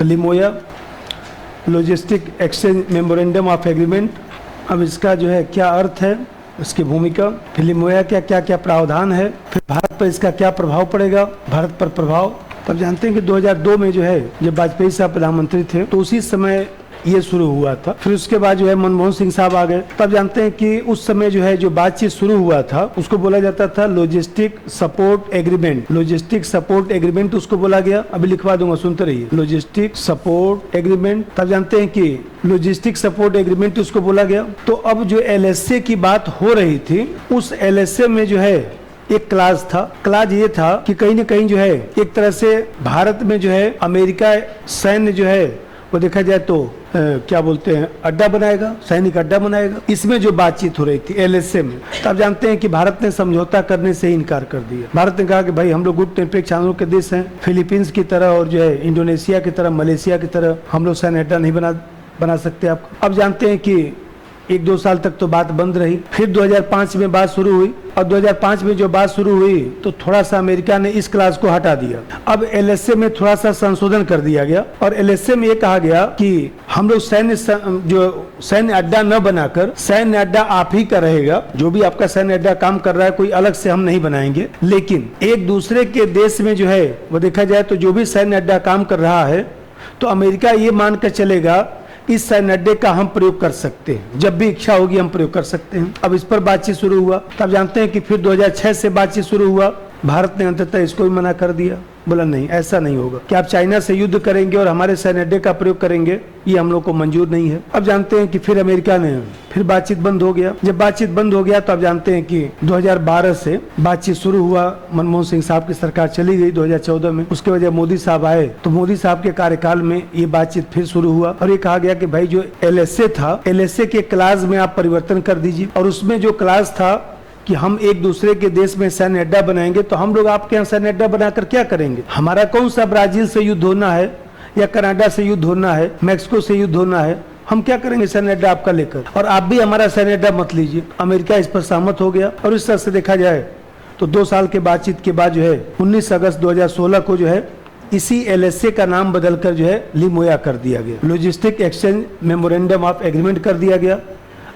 लिमोया logistic exchange memorandum of agreement. अब इसका जो है क्या अर्थ है, इसकी भूमिका, फिर लिमोया क्या क्या क्या प्रावधान है, फिर भारत पर इसका क्या प्रभाव पड़ेगा, भारत पर प्रभाव। तब जानते हैं कि 2002 में जो है जब वाजपेयी साहब प्रधानमंत्री थे तो उसी समय ये शुरू हुआ था। फिर उसके बाद जो है मनमोहन सिंह साहब आ गए। तब जानते हैं कि उस समय जो है जो बातचीत शुरू हुआ था उसको बोला जाता था logistic support agreement. Logistic support agreement उसको बोला गया, अभी लिखवा दूंगा, सुनते रहिए, लॉजिस्टिक सपोर्ट एग्रीमेंट। तब जानते हैं कि लॉजिस्टिक सपोर्ट एग्रीमेंट उसको बोला गया। तो अब जो LSA की बात हो रही थी उस LSA में जो है एक क्लाज था। क्लाज ये था कि कहीं न कहीं जो है एक तरह से भारत में जो है अमेरिका सैन्य जो है वो देखा जाए तो क्या बोलते हैं अड्डा बनाएगा, सैनिक अड्डा बनाएगा। इसमें जो बातचीत हो रही थी LSA में, तो आप जानते हैं कि भारत ने समझौता करने से ही इनकार कर दिया। भारत ने कहा कि भाई हम लोग गुट निरपेक्ष आंदोलन के देश हैं, फिलीपींस की तरह और जो है इंडोनेशिया की तरह, मलेशिया की तरह हम लोग सैन्य अड्डा नहीं बना सकते आपको। अब जानते हैं कि 1-2 साल तक तो बात बंद रही। फिर 2005 में बात शुरू हुई और 2005 में जो बात शुरू हुई तो थोड़ा सा अमेरिका ने इस क्लास को हटा दिया। अब LSA में थोड़ा सा संशोधन कर दिया गया और LSA में ये कहा गया कि हम लोग सैन्य अड्डा न बनाकर सैन्य अड्डा आप ही का रहेगा, जो भी आपका सैन्य अड्डा काम कर रहा है कोई अलग से हम नहीं बनाएंगे, लेकिन एक दूसरे के देश में जो है वो देखा जाए तो जो भी सैन्य अड्डा काम कर रहा है तो अमेरिका ये मान कर चलेगा इस सैन्य अड्डे का हम प्रयोग कर सकते हैं, जब भी इच्छा होगी हम प्रयोग कर सकते हैं। अब इस पर बातचीत शुरू हुआ। तब जानते हैं कि फिर 2006 से बातचीत शुरू हुआ। भारत ने अंततः इसको भी मना कर दिया, बोला नहीं ऐसा नहीं होगा कि आप चाइना से युद्ध करेंगे और हमारे सैन्य अड्डे का प्रयोग करेंगे, ये हम लोग को मंजूर नहीं है। अब जानते हैं कि फिर अमेरिका ने फिर बातचीत बंद हो गया। जब बातचीत बंद हो गया तो अब जानते हैं कि 2012 से बातचीत शुरू हुआ। मनमोहन सिंह साहब की सरकार चली गई 2014 में, उसके वजह मोदी साहब आए तो मोदी साहब के कार्यकाल में ये बातचीत फिर शुरू हुआ और ये कहा गया कि भाई जो LSA था, LSA के क्लास में आप परिवर्तन कर दीजिए। और उसमें जो क्लास था कि हम एक दूसरे के देश में सैन्य अड्डा बनाएंगे, तो हम लोग आपके यहाँ सैन्य अड्डा बनाकर क्या करेंगे? हमारा कौन सा ब्राजील से युद्ध होना है या कनाडा से युद्ध होना है, मैक्सिको से युद्ध होना है, हम क्या करेंगे सैन्य अड्डा आपका लेकर, और आप भी हमारा सैन्य अड्डा मत लीजिए। अमेरिका इस पर सहमत हो गया और इस तरह से देखा जाए तो 2 साल के बातचीत के बाद जो है 19 अगस्त 2016 को जो है इसी LSA का नाम बदलकर जो है लिमोया कर दिया गया, logistic exchange memorandum of agreement कर दिया गया।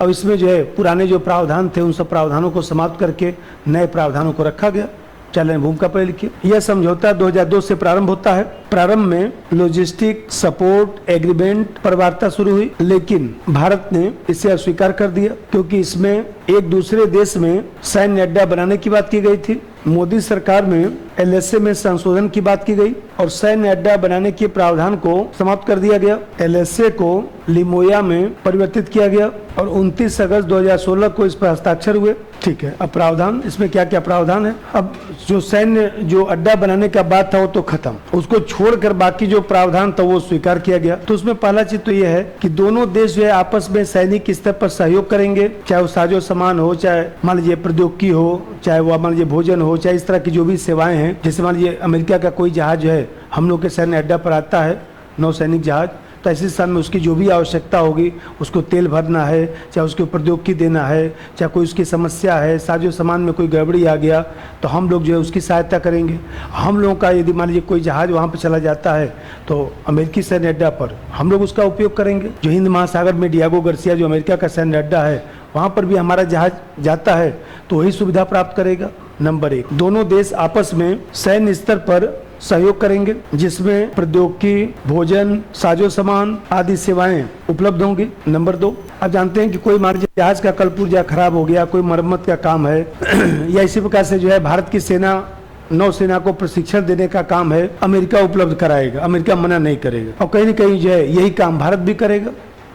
अब इसमें जो है पुराने जो प्रावधान थे उन सब प्रावधानों को समाप्त करके नए प्रावधानों को रखा गया। चलें भूमिका पर लिखिए। यह समझौता 2002 से प्रारंभ होता है। प्रारंभ में लॉजिस्टिक सपोर्ट एग्रीमेंट पर वार्ता शुरू हुई, लेकिन भारत ने इसे अस्वीकार कर दिया क्योंकि इसमें एक दूसरे देश में सैन्य अड्डा बनाने की बात की गई थी। मोदी सरकार में LSA में संशोधन की बात की गई और सैन्य अड्डा बनाने के प्रावधान को समाप्त कर दिया गया। LSA को लिमोया में परिवर्तित किया गया और 29 अगस्त 2016 को इस पर हस्ताक्षर हुए। ठीक है, अब प्रावधान, इसमें क्या क्या प्रावधान है? अब जो सैन्य जो अड्डा बनाने का बात था वो तो खत्म, उसको छोड़कर बाकी जो प्रावधान था वो स्वीकार किया गया। तो उसमें पहला चीज तो ये है कि दोनों देश जो है आपस में सैनिक स्तर पर सहयोग करेंगे, चाहे वो साजो सामान हो, चाहे मान लीजिए प्रौद्योगिकी हो, चाहे वो मान लीजिए भोजन हो, चाहे इस तरह की जो भी सेवाएं हैं। जैसे मान लीजिए अमेरिका का कोई जहाज जो है हम लोग के सैन्य अड्डा पर आता है, नौसैनिक जहाज, तो ऐसे स्थान में उसकी जो भी आवश्यकता होगी, उसको तेल भरना है, चाहे उसको प्रौद्योगिकी देना है, चाहे कोई उसकी समस्या है, साजो सामान में कोई गड़बड़ी आ गया तो हम लोग जो है उसकी सहायता करेंगे। हम लोगों का यदि मान लीजिए कोई जहाज वहाँ पर चला जाता है तो अमेरिकी सैन्य अड्डा पर हम लोग उसका उपयोग करेंगे। जो हिंद महासागर में डियागो गार्सिया जो अमेरिका का सैन्य अड्डा है वहाँ पर भी हमारा जहाज जाता है तो वही सुविधा प्राप्त करेगा। नंबर 1, दोनों देश आपस में सैन्य स्तर पर सहयोग करेंगे जिसमें प्रौद्योगिकी, भोजन, साजो सामान आदि सेवाएं उपलब्ध होंगी। नंबर 2, आप जानते हैं कि कोई मान लीजिए जहाज का कल पुर्जा खराब हो गया, कोई मरम्मत का काम है या इसी प्रकार से जो है भारत की नौसेना को प्रशिक्षण देने का काम है, अमेरिका उपलब्ध कराएगा, अमेरिका मना नहीं करेगा और कहीं न कहीं जो है यही काम भारत भी करेगा।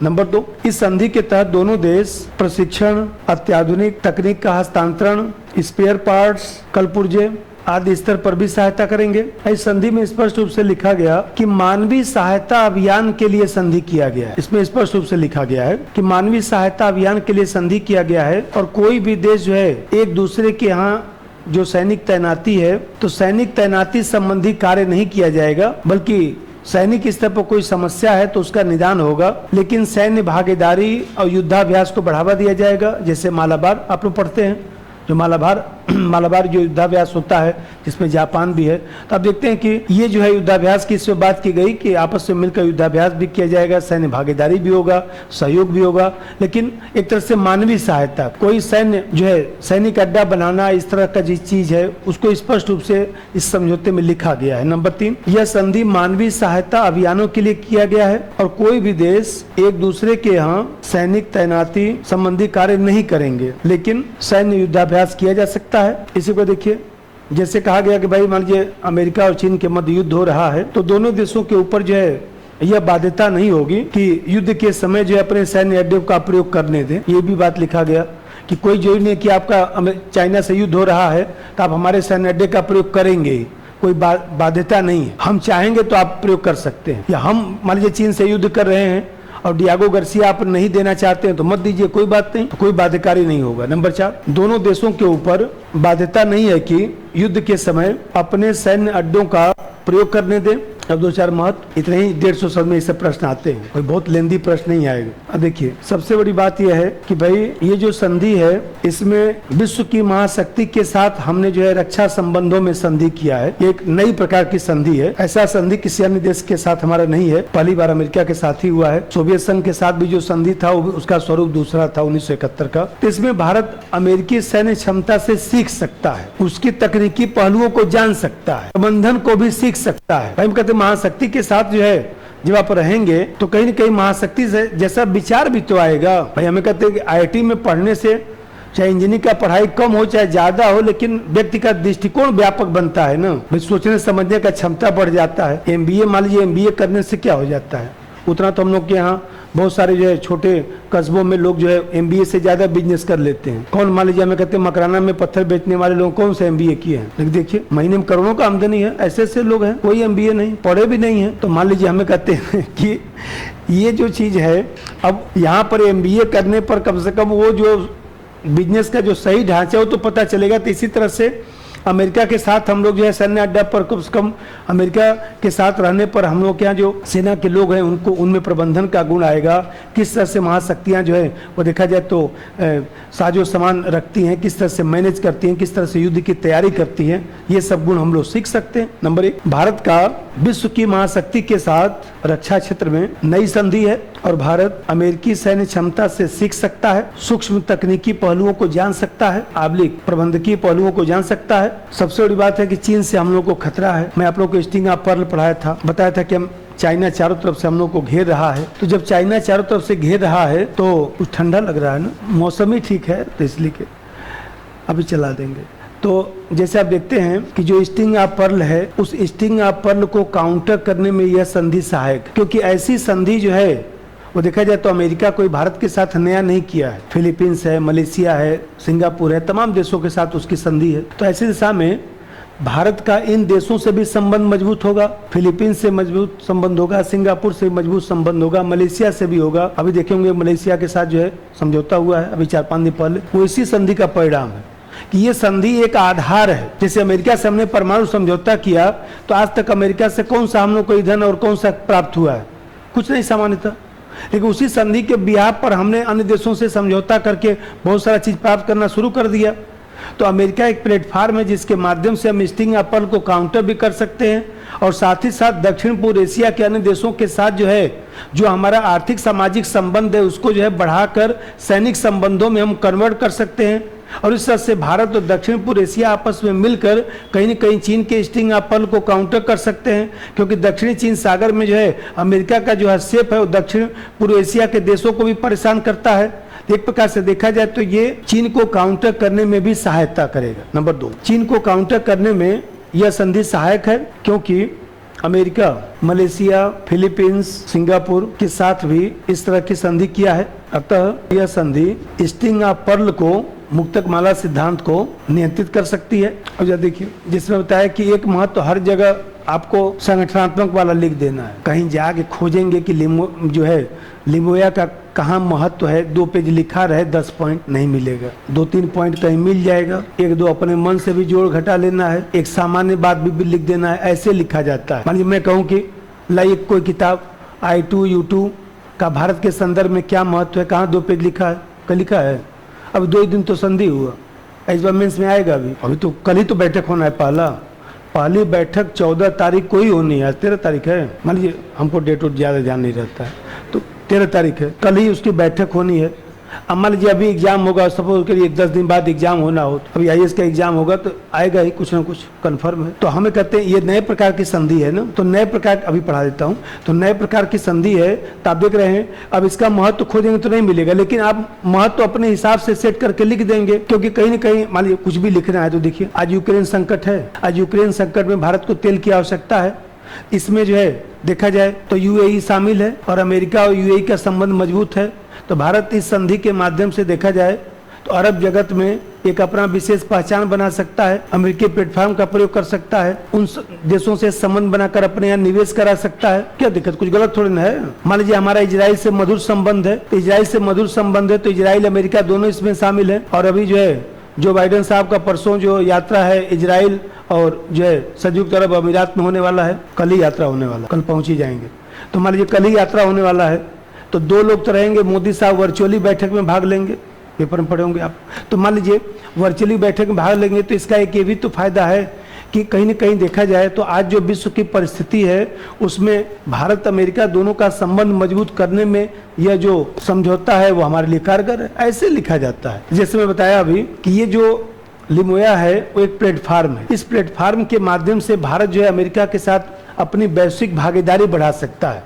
नंबर 2, इस संधि के तहत दोनों देश प्रशिक्षण, अत्याधुनिक तकनीक का हस्तांतरण, स्पेयर पार्ट्स, कलपुर्जे आदि स्तर पर भी सहायता करेंगे। इस संधि में स्पष्ट रूप से लिखा गया कि मानवीय सहायता अभियान के लिए संधि किया गया है। इसमें स्पष्ट रूप से लिखा गया है कि मानवीय सहायता अभियान के लिए संधि किया गया है और कोई भी देश जो है एक दूसरे के यहाँ जो सैनिक तैनाती है तो सैनिक तैनाती संबंधी कार्य नहीं किया जाएगा, बल्कि सैनिक स्तर पर कोई समस्या है तो उसका निदान होगा, लेकिन सैन्य भागीदारी और युद्धाभ्यास को बढ़ावा दिया जाएगा। जैसे मालाबार आप लोग पढ़ते हैं, जो मालाबार मालाबार जो युद्धाभ्यास होता है जिसमें जापान भी है। तो आप देखते हैं कि ये जो है युद्धाभ्यास की इसमें बात की गई कि आपस में मिलकर युद्धाभ्यास भी किया जाएगा, सैन्य भागीदारी भी होगा, सहयोग भी होगा, लेकिन एक तरह से मानवीय सहायता, कोई सैन्य जो है सैनिक अड्डा बनाना इस तरह का जिस चीज है उसको स्पष्ट रूप से इस समझौते में लिखा गया है। नंबर 3, यह संधि मानवीय सहायता अभियानों के लिए किया गया है और कोई भी देश एक दूसरे के यहाँ सैनिक तैनाती संबंधी कार्य नहीं करेंगे, लेकिन सैन्य युद्धाभ्यास किया जा सकता है। इसी को देखिए, जैसे कहा गया कि भाई मान लीजिए अमेरिका और चीन के मध्य युद्ध हो रहा है तो दोनों देशों के ऊपर जो है यह बाध्यता नहीं होगी कि युद्ध के समय जो है अपने सैन्य अड्डे का प्रयोग करने दें। ये भी बात लिखा गया कि कोई जरूरी नहीं कि आपका चाइना से युद्ध हो रहा है तो आप हमारे सैन्य अड्डे का प्रयोग करेंगे, कोई बाध्यता नहीं है। हम चाहेंगे तो आप प्रयोग कर सकते हैं, या हम मान लीजिए चीन से युद्ध कर रहे हैं और डियागो गार्सिया आप नहीं देना चाहते हैं तो मत दीजिए, कोई बात नहीं, तो कोई बाध्यकारी नहीं होगा। नंबर 4, दोनों देशों के ऊपर बाध्यता नहीं है कि युद्ध के समय अपने सैन्य अड्डों का प्रयोग करने दें। अब 2-4 महत्व, इतने ही 150 शब्द में इससे प्रश्न आते हैं, कोई बहुत लेंदी प्रश्न नहीं आएगा। अब देखिए, सबसे बड़ी बात यह है कि भाई ये जो संधि है इसमें विश्व की महाशक्ति के साथ हमने जो है रक्षा संबंधों में संधि किया है। एक नई प्रकार की संधि है, ऐसा संधि किसी अन्य देश के साथ हमारा नहीं है, पहली बार अमेरिका के साथ ही हुआ है। सोवियत संघ के साथ भी जो संधि था उसका स्वरूप दूसरा था 1971 का। तो इसमें भारत अमेरिकी सैन्य क्षमता से सीख सकता है, उसकी तकनीकी पहलुओं को जान सकता है, प्रबंधन को भी सीख सकता है। हम कहते महाशक्ति के साथ जो है जब आप रहेंगे तो कहीं न कहीं महाशक्ति से जैसा विचार भी तो आएगा। भाई हमें कहते हैं कि IIT में पढ़ने से चाहे इंजीनियरिंग का पढ़ाई कम हो चाहे ज्यादा हो, लेकिन व्यक्ति का दृष्टिकोण व्यापक बनता है ना, भाई सोचने समझने का क्षमता बढ़ जाता है। MBA मान लीजिए, MBA करने से क्या हो जाता है, उतना तो हम लोग के यहाँ बहुत सारे जो है छोटे कस्बों में लोग जो है MBA से ज्यादा बिजनेस कर लेते हैं। कौन मान लीजिए हमें कहते हैं मकराना में पत्थर बेचने वाले लोग कौन से MBA किए हैं, लेकिन देखिए महीने में करोड़ों का आमदनी है। ऐसे ऐसे लोग हैं कोई MBA नहीं पढ़े भी नहीं है। तो मान लीजिए हमें कहते हैं कि ये जो चीज है, अब यहाँ पर MBA करने पर कम से कम वो जो बिजनेस का जो सही ढांचा है वो तो पता चलेगा। तो इसी तरह से अमेरिका के साथ हम लोग जो है सैन्य अड्डा पर कम से कम अमेरिका के साथ रहने पर हम लोग के यहाँ जो सेना के लोग हैं उनको उनमें प्रबंधन का गुण आएगा। किस तरह से महाशक्तियाँ जो है वो देखा जाए तो साजो सामान रखती हैं, किस तरह से मैनेज करती हैं, किस तरह से युद्ध की तैयारी करती हैं, ये सब गुण हम लोग सीख सकते हैं। नंबर 1, भारत का विश्व की महाशक्ति के साथ रक्षा क्षेत्र में नई संधि है और भारत अमेरिकी सैन्य क्षमता से सीख सकता है, सूक्ष्म तकनीकी पहलुओं को जान सकता है, आबलिक प्रबंधकीय पहलुओं को जान सकता है। सबसे बड़ी बात है कि चीन से हम लोग को खतरा है। मैं आप लोग को स्टिंग ऑफ पर्ल पढ़ाया था, बताया था कि हम चाइना चारों तरफ से हम लोग को घेर रहा है। तो जब चाइना चारों तरफ से घेर रहा है तो कुछ ठंडा लग रहा है ना, मौसम ही ठीक है तो इसलिए के अभी चला देंगे। तो जैसे आप देखते हैं कि जो स्टिंग ऑफ पर्ल है उस स्टिंग ऑफ पर्ल को काउंटर करने में यह संधि सहायक, क्योंकि ऐसी संधि जो है वो देखा जाए तो अमेरिका कोई भारत के साथ नया नहीं किया है। फिलीपींस है, मलेशिया है, सिंगापुर है, तमाम देशों के साथ उसकी संधि है। तो ऐसी दिशा में भारत का इन देशों से भी संबंध मजबूत होगा, फिलीपींस से मजबूत संबंध होगा, सिंगापुर से मजबूत संबंध होगा, मलेशिया से भी होगा। अभी देखेंगे मलेशिया के साथ जो है समझौता हुआ है अभी 4-5 दिन पहले, वो इसी संधि का परिणाम है कि ये संधि एक आधार है। जैसे अमेरिका से हमने परमाणु समझौता किया तो आज तक अमेरिका से कौन सा हम लोग को ईंधन और कौन सा प्राप्त हुआ है, कुछ नहीं सामान्यतः। लेकिन उसी संधि के बिहार पर हमने अन्य देशों से समझौता करके बहुत सारा चीज प्राप्त करना शुरू कर दिया। तो अमेरिका एक प्लेटफार्म है जिसके माध्यम से हम स्टिंग ऑफ पर्ल को काउंटर भी कर सकते हैं और साथ ही साथ दक्षिण पूर्व एशिया के अन्य देशों के साथ जो है जो हमारा आर्थिक सामाजिक संबंध है उसको जो है बढ़ाकर सैनिक संबंधों में हम कन्वर्ट कर सकते हैं। और इस तरह से भारत और दक्षिण पूर्व एशिया आपस में मिलकर कहीं न कहीं चीन के स्टिंग ऑफ पर्ल को काउंटर कर सकते हैं, क्योंकि दक्षिणी चीन सागर में जो है अमेरिका का जो हस्तक्षेप है वो दक्षिण पूर्व एशिया के देशों को भी परेशान करता है। एक प्रकार से देखा जाए तो ये चीन को काउंटर करने में भी सहायता करेगा। नंबर 2, चीन को काउंटर करने में यह संधि सहायक है क्योंकि अमेरिका, मलेशिया, फिलीपींस, सिंगापुर के साथ भी इस तरह की संधि किया है। अतः यह संधि स्टिंग ऑफ पर्ल को, मुक्तकमाला सिद्धांत को नियंत्रित कर सकती है। और जब देखिए जिसमें बताया कि एक महत्व हर जगह आपको संगठनात्मक वाला लिख देना है, कहीं जाके खोजेंगे कि जो है लिमोया का कहाँ महत्व है, 2 पेज लिखा रहे 10 पॉइंट नहीं मिलेगा, 2-3 पॉइंट कहीं मिल जाएगा, 1-2 अपने मन से भी जोड़ घटा लेना है, एक सामान्य बात भी लिख देना है, ऐसे लिखा जाता है। मान लीजिए मैं कहूँ कि लाइक कोई किताब I2 U2 का भारत के संदर्भ में क्या महत्व है, कहाँ 2 पेज लिखा है, कल लिखा है, अब 2 दिन तो संधि हुआ, इस बार मेंस में आएगा भी। अभी तो कल ही तो बैठक होना है, पहली बैठक 14 तारीख को ही होनी है। आज 13 तारीख है, मान लीजिए हमको डेट वोट ज्यादा ध्यान नहीं रहता है, तो 13 तारीख है, कल ही उसकी बैठक होनी है। अब मान लीजिए अभी एग्जाम होगा, सपोज करिए 10 दिन बाद एग्जाम होना हो, तो अभी IAS का एग्जाम होगा तो आएगा ही कुछ ना कुछ, कंफर्म है। तो हमें कहते हैं ये नए प्रकार की संधि है ना, तो नए प्रकार अभी पढ़ा देता हूँ, तो नए प्रकार की संधि है। तो आप देख रहे हैं, अब इसका महत्व खोजेंगे तो नहीं मिलेगा, लेकिन आप महत्व अपने हिसाब से सेट करके लिख देंगे, क्योंकि कहीं ना कहीं मान लीजिए कुछ भी लिखना है तो देखिए आज यूक्रेन संकट है, आज यूक्रेन संकट में भारत को तेल की आवश्यकता है। इसमें जो है देखा जाए तो UAE शामिल है और अमेरिका और UAE का संबंध मजबूत है। तो भारत इस संधि के माध्यम से देखा जाए तो अरब जगत में एक अपना विशेष पहचान बना सकता है, अमेरिकी प्लेटफॉर्म का प्रयोग कर सकता है, उन देशों से संबंध बनाकर अपने यहाँ निवेश करा सकता है। क्या दिक्कत, कुछ गलत थोड़ी ना है। मान लीजिए हमारा इजराइल से मधुर संबंध है, तो इजराइल से मधुर संबंध है तो इजराइल अमेरिका दोनों इसमें शामिल है। और अभी जो है जो बाइडेन साहब का परसों जो यात्रा है इजराइल और जो है संयुक्त अरब अमीरात में होने वाला है, कल ही यात्रा होने वाला, कल पहुंच ही जाएंगे। तो मान लीजिए कल ही यात्रा होने वाला है, तो 2 लोग तो रहेंगे, मोदी साहब वर्चुअली बैठक में भाग लेंगे, पेपर में पढ़े होंगे आप। तो मान लीजिए वर्चुअली बैठक में भाग लेंगे, तो इसका एक ये भी तो फायदा है कि कहीं न कहीं देखा जाए तो आज जो विश्व की परिस्थिति है उसमें भारत अमेरिका दोनों का संबंध मजबूत करने में यह जो समझौता है वो हमारे लिए कारगर है। ऐसे लिखा जाता है, जैसे मैं बताया अभी कि ये जो लिमोया है वो एक प्लेटफार्म है। इस प्लेटफार्म के माध्यम से भारत जो है अमेरिका के साथ अपनी वैश्विक भागीदारी बढ़ा सकता है,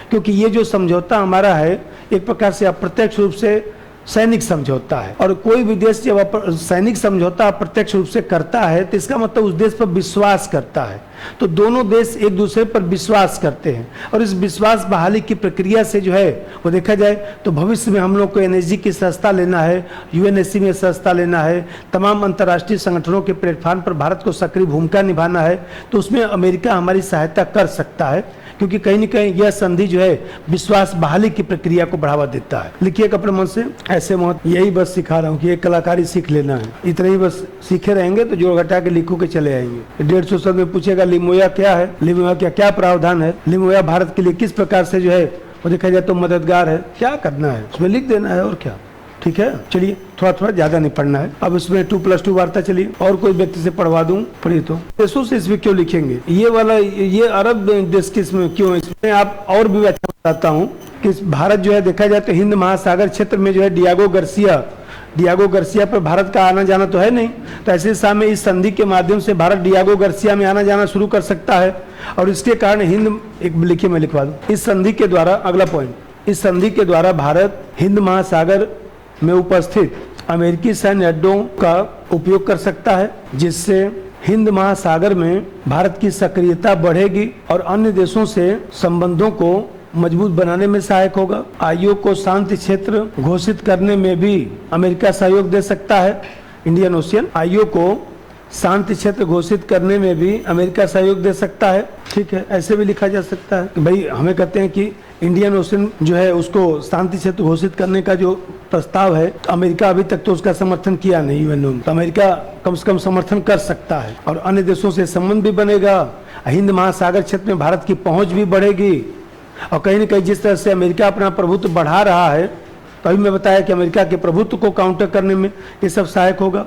क्योंकि ये जो समझौता हमारा है एक प्रकार से अप्रत्यक्ष रूप से सैनिक समझौता है, और कोई भी देश जब सैनिक समझौता अप्रत्यक्ष रूप से करता है तो इसका मतलब उस देश पर विश्वास करता है। तो दोनों देश एक दूसरे पर विश्वास करते हैं, और इस विश्वास बहाली की प्रक्रिया से जो है वो देखा जाए तो भविष्य में हम लोग को एनर्जी की सस्ता लेना है, UNSC में सस्ता लेना है, तमाम अंतर्राष्ट्रीय संगठनों के प्लेटफॉर्म पर भारत को सक्रिय भूमिका निभाना है, तो उसमें अमेरिका हमारी सहायता कर सकता है, क्योंकि कहीं न कहीं यह संधि जो है विश्वास बहाली की प्रक्रिया को बढ़ावा देता है। लिखिए अपने मन से, ऐसे मत, यही बस सिखा रहा हूँ कि एक कलाकारी सीख लेना है, इतना ही बस सीखे रहेंगे तो जोड़ घटा के लिखो के चले आएंगे। 150 शब्द में पूछेगा लिमोया क्या है, लिमोया क्या क्या प्रावधान है, लिमोया भारत के लिए किस प्रकार से जो है वो देखा जाए तो मददगार है, क्या करना है उसमें लिख देना है और क्या। ठीक है, चलिए थोड़ा ज्यादा नहीं पढ़ना है। अब इसमें 2+2 वार्ता चलिए, और कोई व्यक्ति से पढ़वा दूं, पढ़िए तो। देशों से इसमें क्यों लिखेंगे, ये वाला ये अरब देश के इसमें क्यों, इसमें आप और भी व्याख्या बताता हूँ कि भारत जो है देखा जाए तो हिंद महासागर क्षेत्र में जो है डियागो गार्सिया पर भारत का आना जाना तो है नहीं, तो ऐसे समय इस संधि के माध्यम से भारत डियागो गार्सिया में आना जाना शुरू कर सकता है, और इसके कारण हिंद, एक लिखिए मैं लिखवा दूं, इस संधि के द्वारा, अगला पॉइंट, इस संधि के द्वारा भारत हिंद महासागर में उपस्थित अमेरिकी सैन्य अड्डों का उपयोग कर सकता है, जिससे हिंद महासागर में भारत की सक्रियता बढ़ेगी और अन्य देशों से संबंधों को मजबूत बनाने में सहायक होगा। आयोग को शांति क्षेत्र घोषित करने में भी अमेरिका सहयोग दे सकता है। इंडियन ओशियन आयोग को शांति क्षेत्र घोषित करने में भी अमेरिका सहयोग दे सकता है। ठीक है, ऐसे भी लिखा जा सकता है कि भाई हमें कहते हैं कि इंडियन ओशन जो है उसको शांति क्षेत्र घोषित करने का जो प्रस्ताव है, तो अमेरिका अभी तक तो उसका समर्थन किया नहीं UN में, तो अमेरिका कम से कम समर्थन कर सकता है और अन्य देशों से संबंध भी बनेगा, हिंद महासागर क्षेत्र में भारत की पहुंच भी बढ़ेगी, और कहीं न कहीं जिस तरह से अमेरिका अपना प्रभुत्व बढ़ा रहा है, तो अभी मैं बताया कि अमेरिका के प्रभुत्व को काउंटर करने में ये सब सहायक होगा।